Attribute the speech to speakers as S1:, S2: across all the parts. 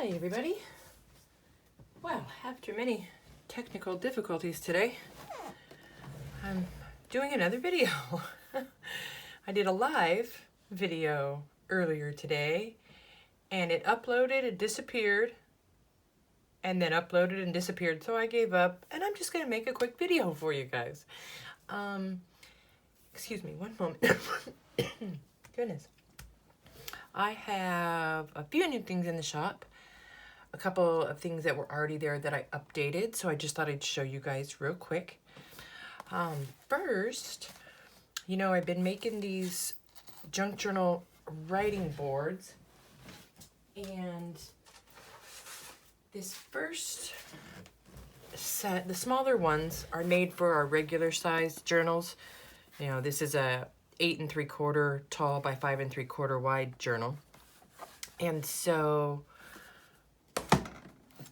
S1: Hi everybody. Well, after many technical difficulties today, I'm doing another video. I did a live video earlier today and it uploaded, it disappeared, and then uploaded and disappeared, so I gave up and I'm just gonna make a quick video for you guys. Excuse me, one moment. Goodness. I have a few new things in the shop. A couple of things that were already there that I updated, so I just thought I'd show you guys real quick. First, you know, I've been making these junk journal writing boards, and this first set, the smaller ones, are made for our regular size journals. You know, this is a 8 3/4 tall by 5 3/4 wide journal, and so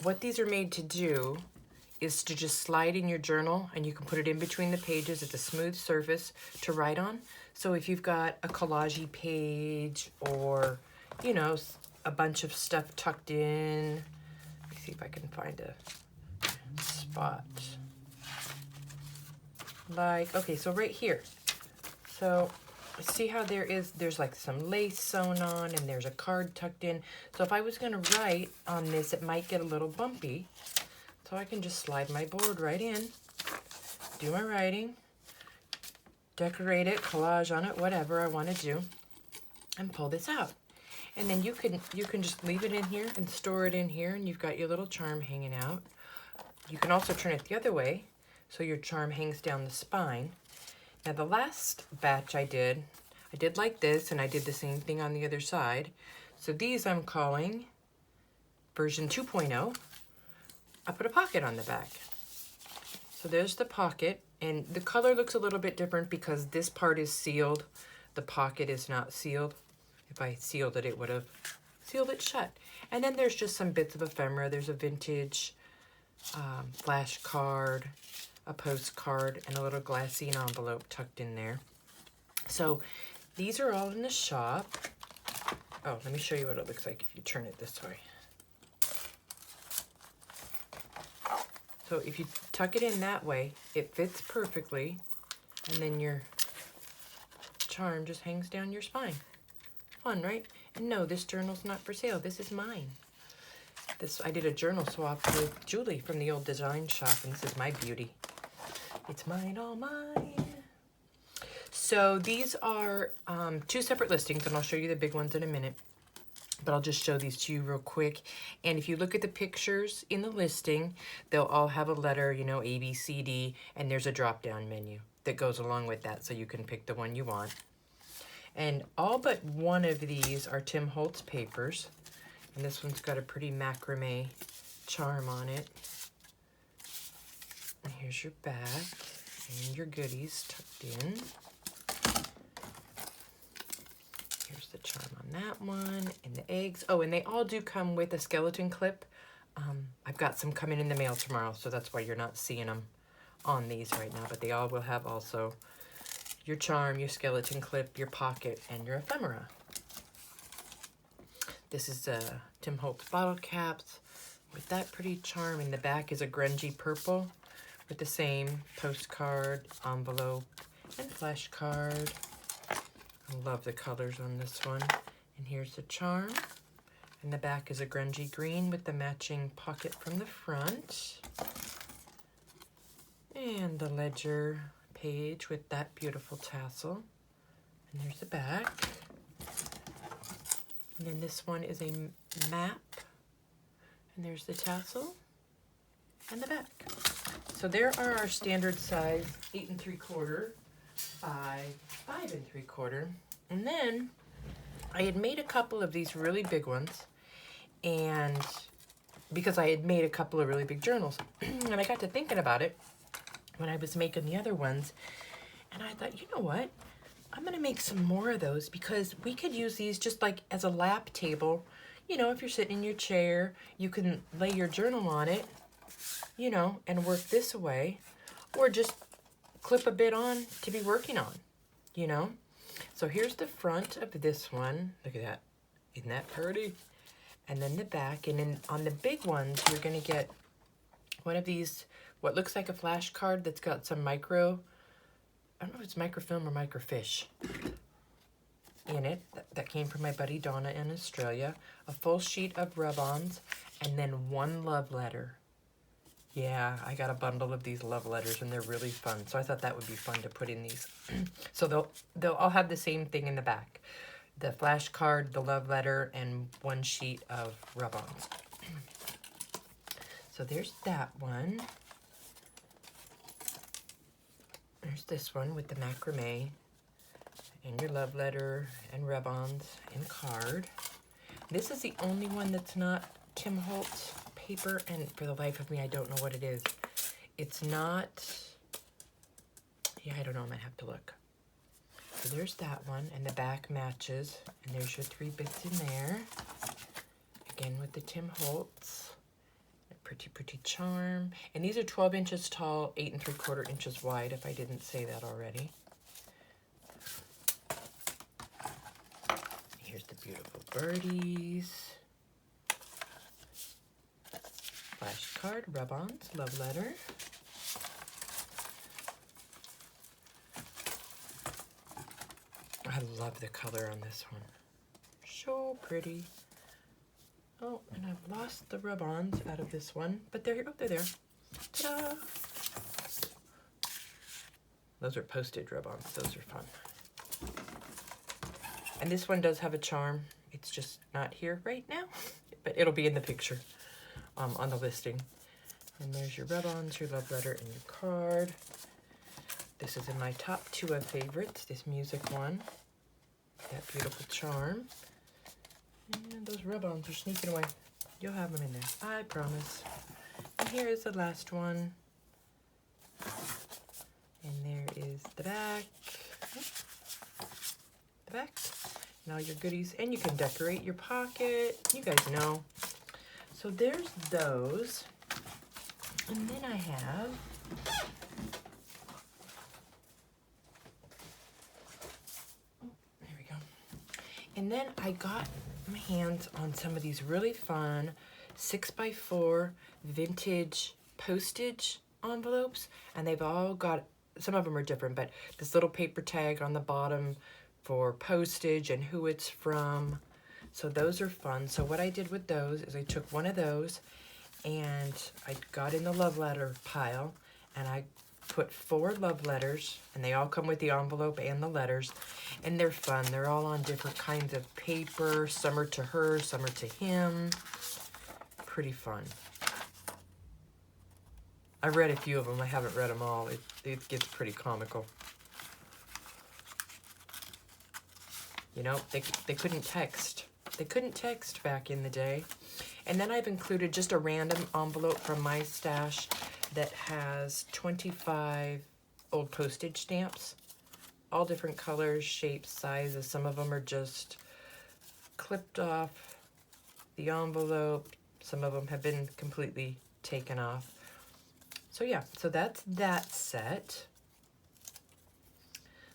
S1: what these are made to do is to just slide in your journal, and you can put it in between the pages. It's a smooth surface to write on. So if you've got a collage page or, you know, a bunch of stuff tucked in, let me see if I can find a spot. Like, okay, so right here. So see how there's like some lace sewn on and there's a card tucked in. So if I was gonna write on this, it might get a little bumpy. So I can just slide my board right in, do my writing, decorate it, collage on it, whatever I wanna do, and pull this out. And then you can just leave it in here and store it in here, and you've got your little charm hanging out. You can also turn it the other way, so your charm hangs down the spine. Now the last batch I did like this, and I did the same thing on the other side. So these I'm calling version 2.0. I put a pocket on the back. So there's the pocket, and the color looks a little bit different because this part is sealed. The pocket is not sealed. If I sealed it, it would have sealed it shut. And then there's just some bits of ephemera. There's a vintage flash card, a postcard, and a little glassine envelope tucked in there. So these are all in the shop. Oh, let me show you what it looks like if you turn it this way. So if you tuck it in that way, it fits perfectly, and then your charm just hangs down your spine. Fun, right? And no, this journal's not for sale. This is mine. I did a journal swap with Julie from the old design shop, and this is my beauty. It's mine, all mine. So these are 2 separate listings, and I'll show you the big ones in a minute. But I'll just show these to you real quick. And if you look at the pictures in the listing, they'll all have a letter, you know, A, B, C, D, and there's a drop-down menu that goes along with that, so you can pick the one you want. And all but one of these are Tim Holtz papers. And this one's got a pretty macrame charm on it. And here's your back and your goodies tucked in. Here's the charm on that one, and the eggs. Oh, and they all do come with a skeleton clip. I've got some coming in the mail tomorrow, so that's why you're not seeing them on these right now. But they all will have also your charm, your skeleton clip, your pocket, and your ephemera. This is Tim Holtz bottle caps with that pretty charm. In the back is a grungy purple with the same postcard, envelope, and flash card. I love the colors on this one. And here's the charm. And the back is a grungy green with the matching pocket from the front. And the ledger page with that beautiful tassel. And there's the back. And then this one is a map. And there's the tassel and the back. So there are our standard size 8 3/4 by 5 3/4. And then I had made a couple of these really big ones, and because I had made a couple of really big journals, and I got to thinking about it when I was making the other ones, and I thought, you know what? I'm gonna make some more of those because we could use these just like as a lap table. You know, if you're sitting in your chair, you can lay your journal on it, you know, and work this away, or just clip a bit on to be working on, you know. So here's the front of this one. Look at that. Isn't that pretty? and then the back. And then on the big ones, you're going to get one of these, what looks like a flash card that's got some I don't know if it's microfilm or microfiche in it. That came from my buddy Donna in Australia. A full sheet of rub-ons, and then one love letter. Yeah, I got a bundle of these love letters, and they're really fun. So I thought that would be fun to put in these. So they'll all have the same thing in the back. The flash card, the love letter, and one sheet of rub-ons. So there's that one. There's this one with the macrame and your love letter and rub-ons and card. This is the only one that's not Tim Holtz paper, and for the life of me, I don't know what it is. It's not, yeah, I don't know, I might have to look. So there's that one, and the back matches, and there's your 3 bits in there. Again with the Tim Holtz. A pretty, pretty charm. And these are 12 inches tall, 8 3/4 inches wide, if I didn't say that already. Here's the beautiful birdies. Flash card, rub-ons, love letter. I love the color on this one. So pretty. Oh, and I've lost the rub-ons out of this one, but they're there. Ta-da! Those are postage rub-ons. Those are fun. And this one does have a charm. It's just not here right now, but it'll be in the picture on the listing. And there's your rub-ons, your love letter, and your card. This is in my top 2 of favorites, this music one. That beautiful charm. And those rub-ons are sneaking away. You'll have them in there, I promise. And here is the last one. And there is the back. The back. And all your goodies. And you can decorate your pocket. You guys know. So there's those. And then I have and then I got my hands on some of these really fun 6x4 vintage postage envelopes, and they've all got, some of them are different, but this little paper tag on the bottom for postage and who it's from. So those are fun. So what I did with those is I took one of those and I got in the love letter pile, and I put 4 love letters, and they all come with the envelope and the letters, and they're fun. They're all on different kinds of paper. Some are to her, some are to him. Pretty fun. I've read a few of them. I haven't read them all. It gets pretty comical. You know, they couldn't text. They couldn't text back in the day. And then I've included just a random envelope from my stash that has 25 old postage stamps, all different colors, shapes, sizes. Some of them are just clipped off the envelope. Some of them have been completely taken off. So yeah, so that's that set.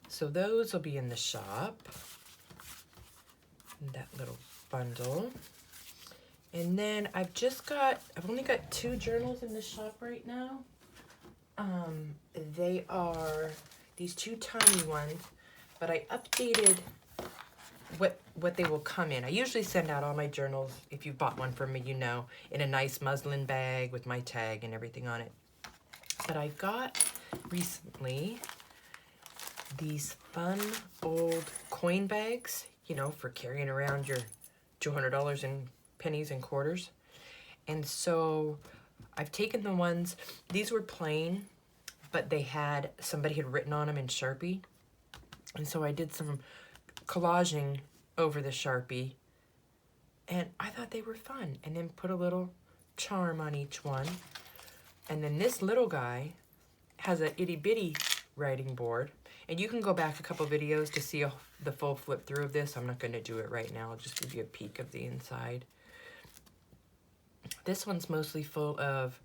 S1: So those will be in the shop, that little bundle. And then I've only got 2 journals in the shop right now. They are these 2 tiny ones, but I updated what they will come in. I usually send out all my journals, if you bought one from me, you know, in a nice muslin bag with my tag and everything on it. But I got recently these fun old coin bags, you know, for carrying around your $200 in pennies and quarters. And so I've taken the ones, these were plain, but somebody had written on them in Sharpie. And so I did some collaging over the Sharpie, and I thought they were fun. And then put a little charm on each one. And then this little guy has an itty bitty writing board. And you can go back a couple videos to see the full flip through of this. I'm not going to do it right now. I'll just give you a peek of the inside. This one's mostly full of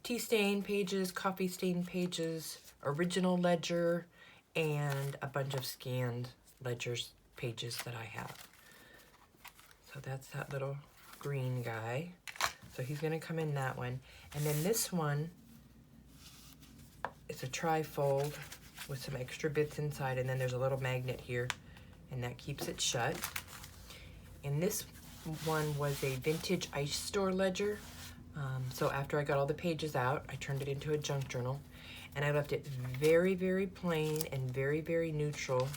S1: tea stain pages, coffee stain pages, original ledger, and a bunch of scanned ledgers pages that I have. So that's that little green guy. So he's gonna come in that one. And then this one, it's a tri-fold with some extra bits inside, and then there's a little magnet here, and that keeps it shut. And this one was a vintage ice store ledger. So after I got all the pages out, I turned it into a junk journal, and I left it very, very plain and very, very neutral,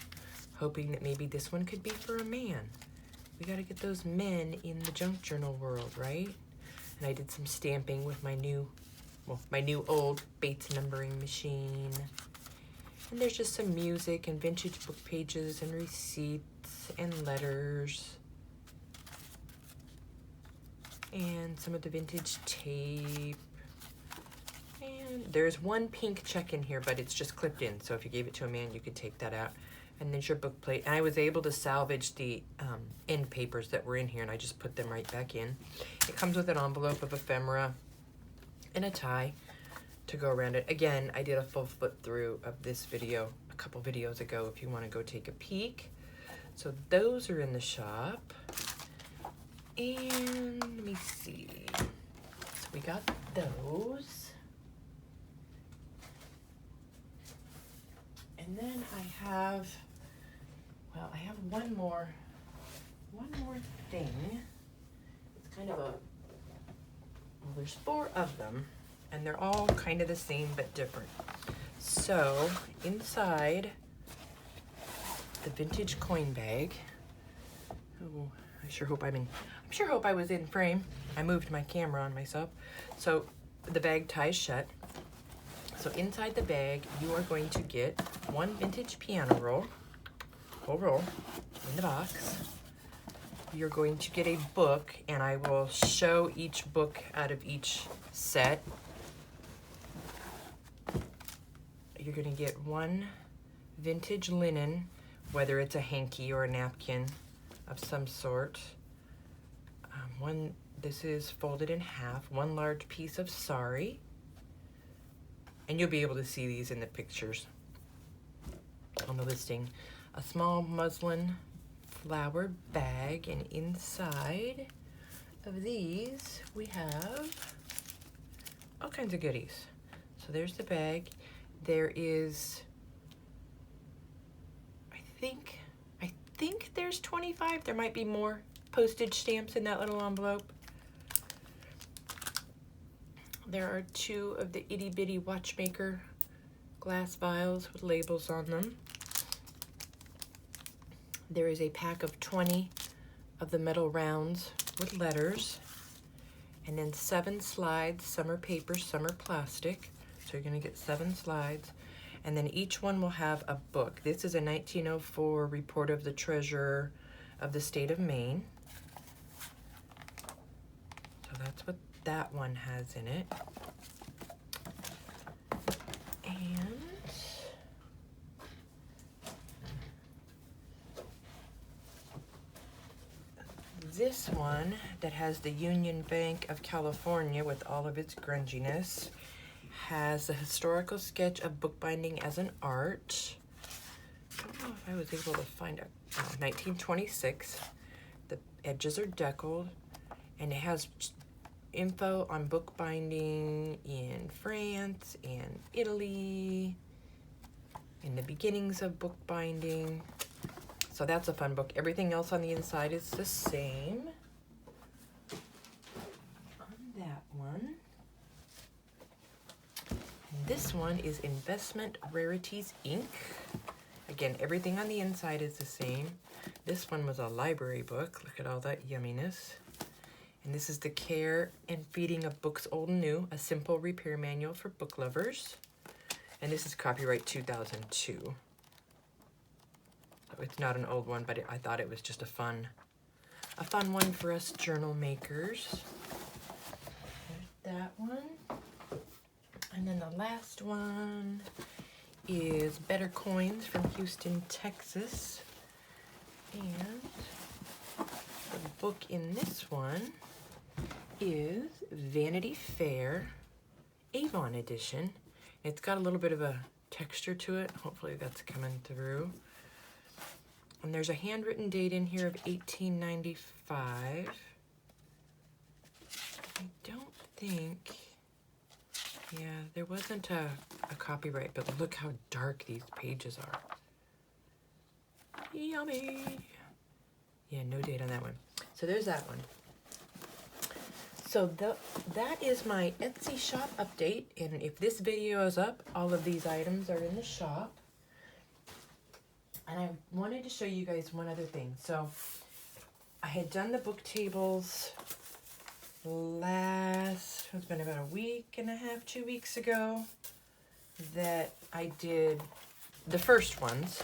S1: hoping that maybe this one could be for a man. We gotta get those men in the junk journal world, right? And I did some stamping with my new old Bates numbering machine. And there's just some music and vintage book pages and receipts and letters. And some of the vintage tape. And there's one pink check in here, but it's just clipped in. So if you gave it to a man, you could take that out. And there's your book plate. And I was able to salvage the end papers that were in here, and I just put them right back in. It comes with an envelope of ephemera and a tie to go around it. Again, I did a full flip through of this video a couple videos ago if you want to go take a peek. So those are in the shop. And let me see. So we got those. And then I have one more thing. It's kind of well, there's 4 of them, and they're all kind of the same but different. So inside the vintage coin bag, oh, I sure hope I was in frame. I moved my camera on myself. So the bag ties shut. So inside the bag, you are going to get 1 vintage piano roll, whole roll, in the box. You're going to get a book, and I will show each book out of each set. You're going to get 1 vintage linen, whether it's a hanky or a napkin of some sort. This is folded in half. 1 large piece of sari. And you'll be able to see these in the pictures on the listing. A small muslin flower bag, and inside of these we have all kinds of goodies. So there's the bag. There is, I think there's 25. There might be more postage stamps in that little envelope. There are 2 of the itty bitty watchmaker glass vials with labels on them. There is a pack of 20 of the metal rounds with letters, and then 7 slides. Some are paper, some are plastic. So you're going to get 7 slides, and then each one will have a book. This is a 1904 report of the treasurer of the state of Maine. So that's what that one has in it. And this one that has the Union Bank of California with all of its grunginess has a historical sketch of bookbinding as an art. I don't know if I was able to find it. 1926. The edges are deckled, and it has info on bookbinding in France and Italy, in the beginnings of bookbinding. So that's a fun book. Everything else on the inside is the same. On that one. This one is Investment Rarities Inc. Again, everything on the inside is the same. This one was a library book. Look at all that yumminess. And this is The Care and Feeding of Books Old and New, a simple repair manual for book lovers. And this is copyright 2002. So it's not an old one, but I thought it was just a fun one for us journal makers. There's that one. And then the last one is Better Coins from Houston, Texas. And the book in this one is Vanity Fair Avon edition. It's got a little bit of a texture to it. Hopefully that's coming through. And there's a handwritten date in here of 1895. I don't think, yeah, there wasn't a copyright, but look how dark these pages are. Yummy. Yeah, no date on that one. So there's that one. So that is my Etsy shop update, and if this video is up, all of these items are in the shop. And I wanted to show you guys one other thing. So I had done the book tables it's been about a week and a half, 2 weeks ago, that I did the first ones,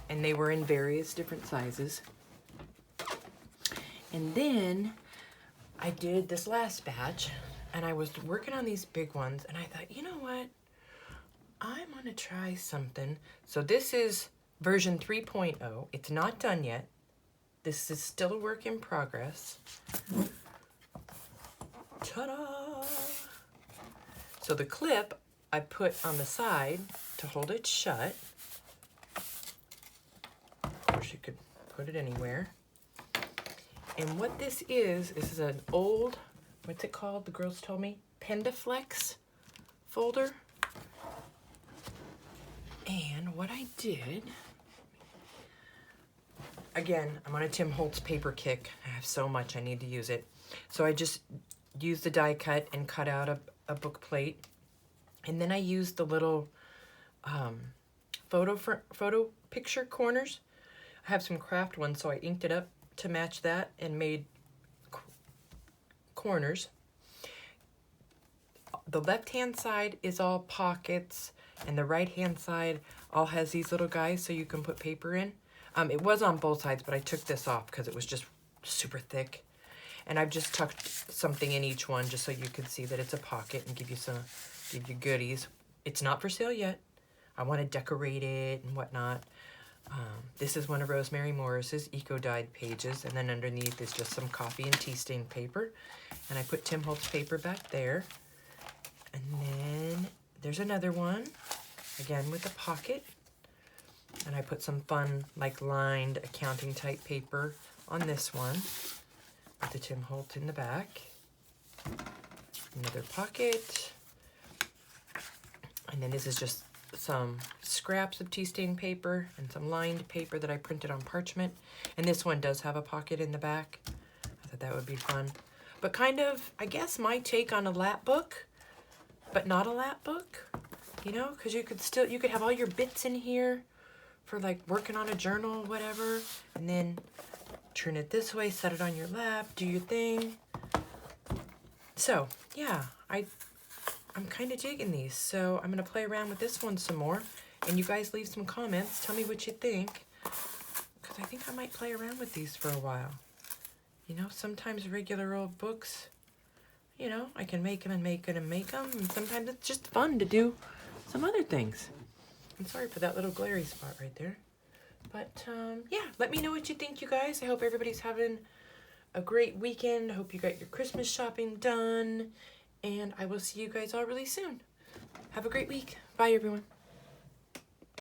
S1: and they were in various different sizes. And then I did this last batch, and I was working on these big ones, and I thought, you know what? I'm gonna try something. So this is version 3.0. It's not done yet. This is still a work in progress. Ta-da! So the clip I put on the side to hold it shut. Of course, you could put it anywhere. And what this is an old, what's it called? The girls told me, Pendaflex folder. And what I did, again, I'm on a Tim Holtz paper kick. I have so much, I need to use it. So I just used the die cut and cut out a book plate. And then I used the little photo picture corners. I have some craft ones, so I inked it up to match that and made corners. The left-hand side is all pockets, and the right-hand side all has these little guys so you can put paper in. It was on both sides, but I took this off because it was just super thick. And I've just tucked something in each one just so you can see that it's a pocket and give you goodies. It's not for sale yet. I want to decorate it and whatnot. This is one of Rosemary Morris's eco-dyed pages, and then underneath is just some coffee and tea stain paper. And I put Tim Holtz paper back there. And then there's another one, again with a pocket. And I put some fun, like lined accounting type paper on this one with the Tim Holtz in the back. Another pocket. And then this is just some scraps of tea stain paper and some lined paper that I printed on parchment. And this one does have a pocket in the back. I thought that would be fun. But kind of, I guess, my take on a lap book, but not a lap book, you know, because you could have all your bits in here for like working on a journal, whatever, and then turn it this way, set it on your lap, do your thing. So yeah, I'm kind of digging these, so I'm gonna play around with this one some more, and you guys leave some comments, tell me what you think, because I think I might play around with these for a while. You know, sometimes regular old books, you know, I can make them and make them and make them, and sometimes it's just fun to do some other things. I'm sorry for that little glary spot right there. But yeah, let me know what you think, you guys. I hope everybody's having a great weekend. I hope you got your Christmas shopping done. And I will see you guys all really soon. Have a great week. Bye, everyone.